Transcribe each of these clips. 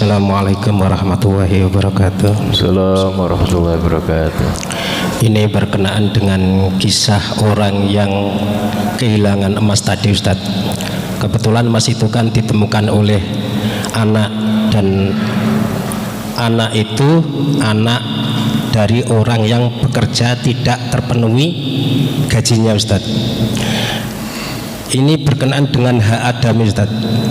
Assalamualaikum warahmatullahi wabarakatuh. Assalamualaikum warahmatullahi wabarakatuh. Ini berkenaan dengan kisah orang yang kehilangan emas tadi, Ustadz. Kebetulan emas itu kan ditemukan oleh anak, dan anak itu anak dari orang yang bekerja tidak terpenuhi gajinya, Ustadz. Ini berkenaan dengan hak adami, Ustadz.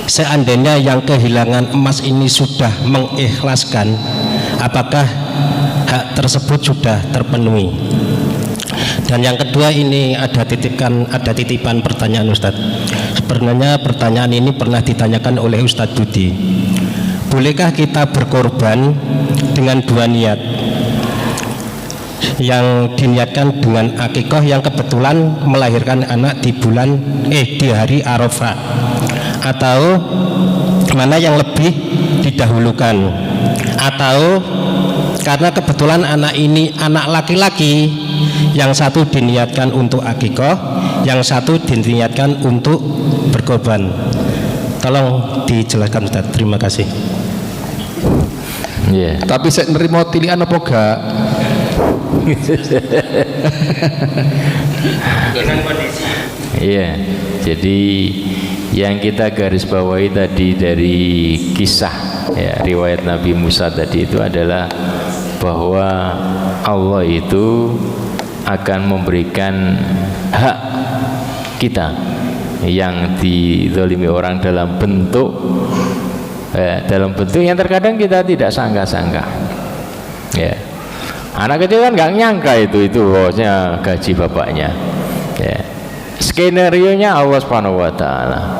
Seandainya yang kehilangan emas ini sudah mengikhlaskan, apakah hak tersebut sudah terpenuhi? Dan yang kedua, ini ada titipan pertanyaan, Ustadz. Sebenarnya pertanyaan ini pernah ditanyakan oleh Ustadz Budi. Bolehkah kita berkorban dengan dua niat? Yang diniatkan dengan akikah yang kebetulan melahirkan anak di hari Arafah, atau mana yang lebih didahulukan? Atau karena kebetulan anak ini anak laki-laki, yang satu diniatkan untuk akikah, yang satu diniatkan untuk berkorban? Tolong dijelaskan, Ustaz. Terima kasih. Yeah. Tapi saya nerima tilian apa gak? Dengan kondisi. Iya. Jadi yang kita garis bawahi tadi dari kisah ya, riwayat Nabi Musa tadi itu adalah bahwa Allah itu akan memberikan hak kita yang dizalimi orang dalam bentuk yang terkadang kita tidak sangka-sangka. Ya. Anak kecil kan nggak nyangka itu bosnya gaji bapaknya. Ya. Skenario-nya Allah Subhanahu wa taala.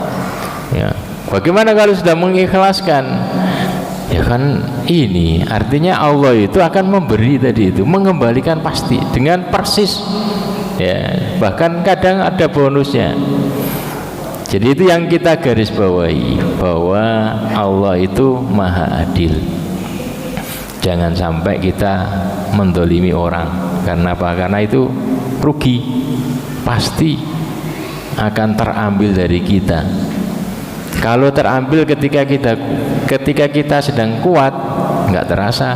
Ya. Bagaimana kalau sudah mengikhlaskan? Ya kan ini artinya Allah itu akan memberi tadi itu, mengembalikan pasti dengan persis. Ya, bahkan kadang ada bonusnya. Jadi itu yang kita garis bawahi, bahwa Allah itu maha adil. Jangan sampai kita mendolimi orang. Karena apa? Karena itu rugi, pasti akan terambil dari kita. Kalau terambil ketika kita sedang kuat, nggak terasa.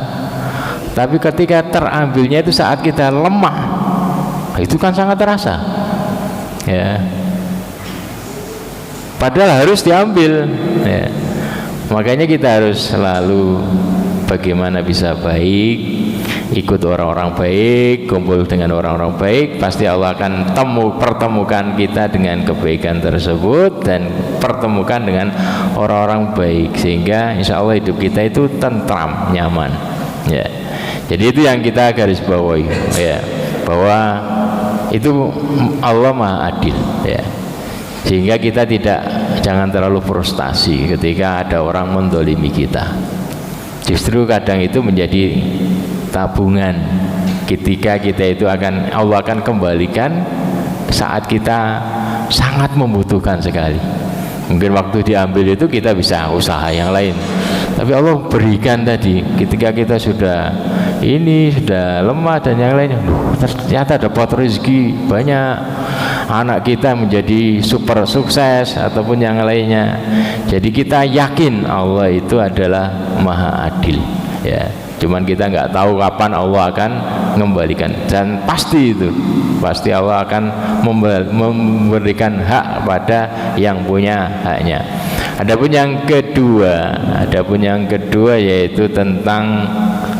Tapi ketika terambilnya itu saat kita lemah, itu kan sangat terasa. Ya. Padahal harus diambil. Ya. Makanya kita harus selalu bagaimana bisa baik, ikut orang-orang baik, kumpul dengan orang-orang baik, pasti Allah akan pertemukan kita dengan kebaikan tersebut dan pertemukan dengan orang-orang baik, sehingga insya Allah hidup kita itu tentram, nyaman. Ya. Jadi itu yang kita garis bawahi, ya, bahwa itu Allah maha adil, ya. Sehingga kita jangan terlalu frustasi ketika ada orang mendolimi kita. Justru kadang itu menjadi tabungan ketika kita itu Allah akan kembalikan saat kita sangat membutuhkan sekali. Mungkin waktu diambil itu kita bisa usaha yang lain, tapi Allah berikan tadi ketika kita sudah lemah dan yang lainnya, ternyata dapat rezeki banyak, anak kita menjadi super sukses ataupun yang lainnya. Jadi kita yakin Allah itu adalah maha adil, ya. Cuman kita nggak tahu kapan Allah akan mengembalikan, dan pasti Allah akan memberikan hak pada yang punya haknya. Adapun yang kedua yaitu tentang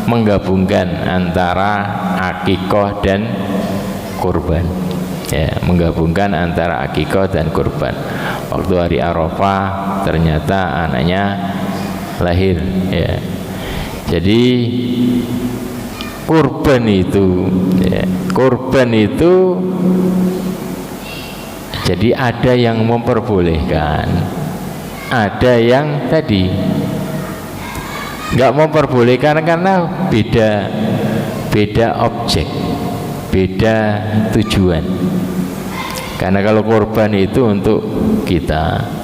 menggabungkan antara akikah dan kurban. Ya, menggabungkan antara akikah dan kurban. Waktu hari Arafah ternyata anaknya lahir, ya. Jadi kurban itu jadi ada yang memperbolehkan, ada yang tadi nggak memperbolehkan karena beda objek, beda tujuan. Karena kalau kurban itu untuk kita,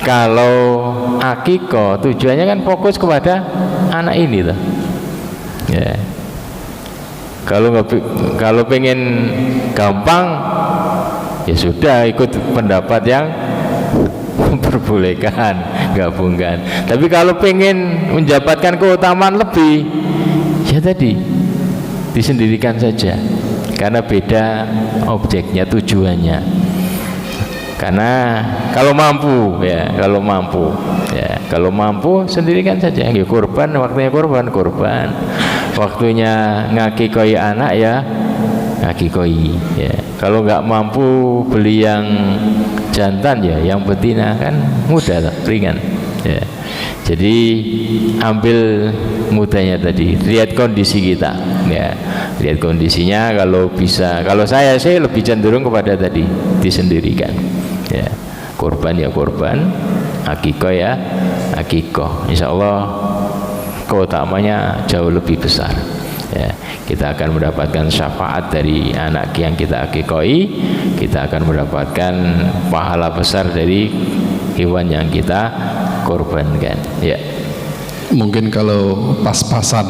kalau akikah tujuannya kan fokus kepada anak ini tuh. Ya. Kalau pengen gampang, ya sudah ikut pendapat yang memperbolehkan gabungkan. Tapi kalau pengen mendapatkan keutamaan lebih, ya tadi disendirikan saja, karena beda objeknya, tujuannya. Karena kalau mampu kalau mampu sendirikan saja. Ya, kurban, waktunya kurban, waktunya ngakikoi anak ya ngakikoi. Ya, kalau nggak mampu beli yang jantan ya yang betina, kan mudah, ringan. Ya. Jadi ambil mudahnya tadi, lihat kondisi kita, ya, lihat kondisinya. Kalau bisa, kalau saya lebih cenderung kepada tadi disendirikan, ya, kurban ya kurban, akikoh ya akikoh. Insya Allah keutamanya jauh lebih besar. Ya, kita akan mendapatkan syafaat dari anak yang kita akikoi, kita akan mendapatkan pahala besar dari hewan yang kita korbankan. Ya. Mungkin kalau pas-pasan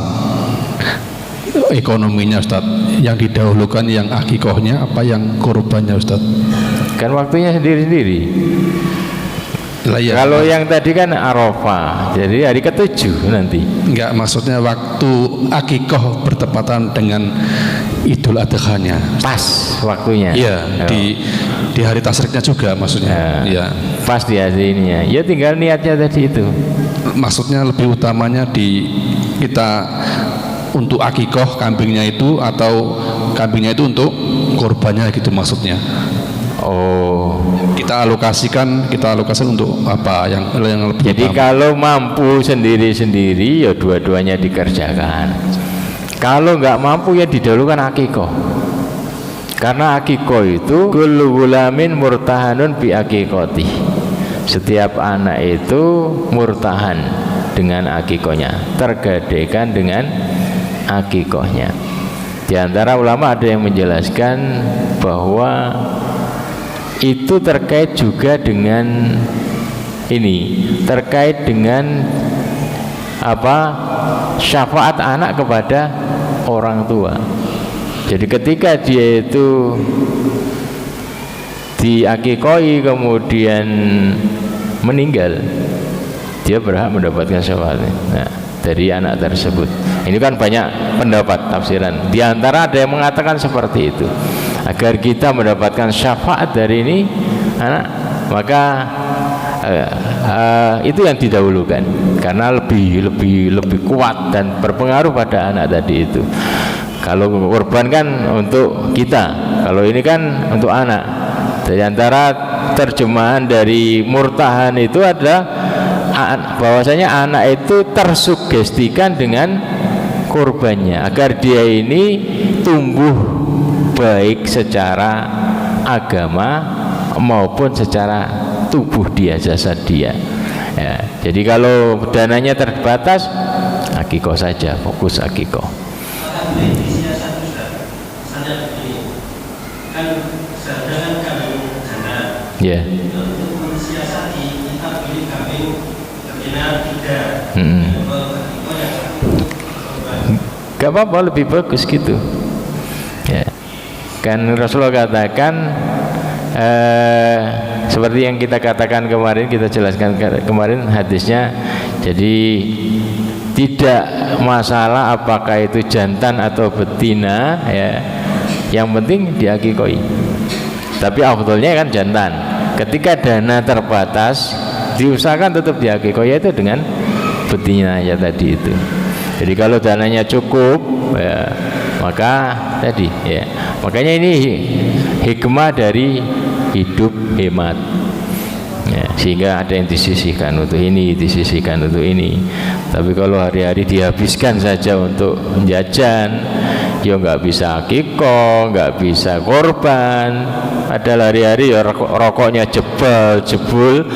ekonominya Ustaz, yang didahulukan yang akikohnya apa yang kurbannya Ustaz? Kan waktunya sendiri-sendiri. Ya, kalau yang tadi kan Arafah, jadi hari ke-7 nanti. Enggak, maksudnya waktu akikoh bertepatan dengan Idul Adha-nya. Pas waktunya. Iya, di hari tasriknya juga maksudnya. Iya. Pas di hari ininya. Ya tinggal niatnya tadi itu. Maksudnya lebih utamanya di kita untuk akikoh kambingnya itu, atau kambingnya itu untuk korbannya gitu maksudnya. Oh, kita alokasikan untuk apa yang lebih jadi utama. Kalau mampu sendiri-sendiri ya dua-duanya dikerjakan. Kalau nggak mampu ya didahulukan akikoh. Karena akikoh itu kullu gulamin murtahanun bi akikoti. Setiap anak itu murtahan dengan akikohnya, tergadaikan dengan akikohnya. Di antara ulama ada yang menjelaskan bahwa itu terkait juga dengan ini, terkait dengan apa, syafaat anak kepada orang tua. Jadi ketika dia itu diakikoi kemudian meninggal, dia berhak mendapatkan syafaat dari anak tersebut. Ini kan banyak pendapat tafsiran. Di antara ada yang mengatakan seperti itu, agar kita mendapatkan syafaat dari ini anak, maka itu yang didahulukan karena lebih kuat dan berpengaruh pada anak tadi itu. Kalau korban kan untuk kita, kalau ini kan untuk anak. Dari antara terjemahan dari murtahan itu adalah bahwasanya anak itu tersugestikan dengan korbannya, agar dia ini tumbuh baik secara agama maupun secara tubuh dia, jasad dia. Ya, jadi kalau dananya terbatas, akikoh saja, fokus akikoh. Ya. Gak apa-apa, lebih bagus gitu. Ya. Kan Rasulullah katakan seperti yang kita katakan kemarin, kita jelaskan kemarin hadisnya. Jadi tidak masalah apakah itu jantan atau betina, ya, yang penting diakikoi. Tapi afdolnya kan jantan. Ketika dana terbatas, diusahakan tetap diakikoi, yaitu dengan betina ya tadi itu. Jadi kalau dananya cukup, ya, maka tadi, ya, makanya ini hikmah dari hidup hemat, ya, sehingga ada yang disisihkan untuk ini, disisihkan untuk ini. Tapi kalau hari-hari dihabiskan saja untuk jajan, ya nggak bisa akikoh, nggak bisa korban. Padahal hari-hari ya rokoknya jebul,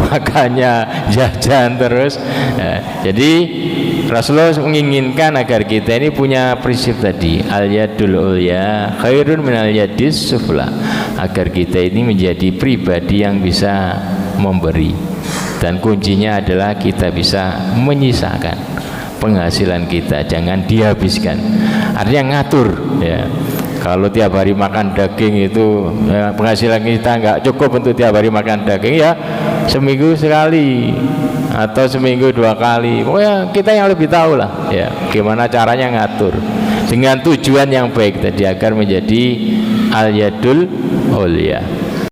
makanya jajan terus. Ya, jadi Rasulullah menginginkan agar kita ini punya prinsip tadi, al-yadul ulya khairun minal yadis sufla, agar kita ini menjadi pribadi yang bisa memberi, dan kuncinya adalah kita bisa menyisakan penghasilan kita, jangan dihabiskan. Artinya ngatur, ya. Kalau tiap hari makan daging itu, ya, penghasilan kita nggak cukup untuk tiap hari makan daging, ya seminggu sekali atau seminggu 2 kali. Pokoknya kita yang lebih tahu lah ya gimana caranya ngatur dengan tujuan yang baik tadi agar menjadi al-yadul ulya.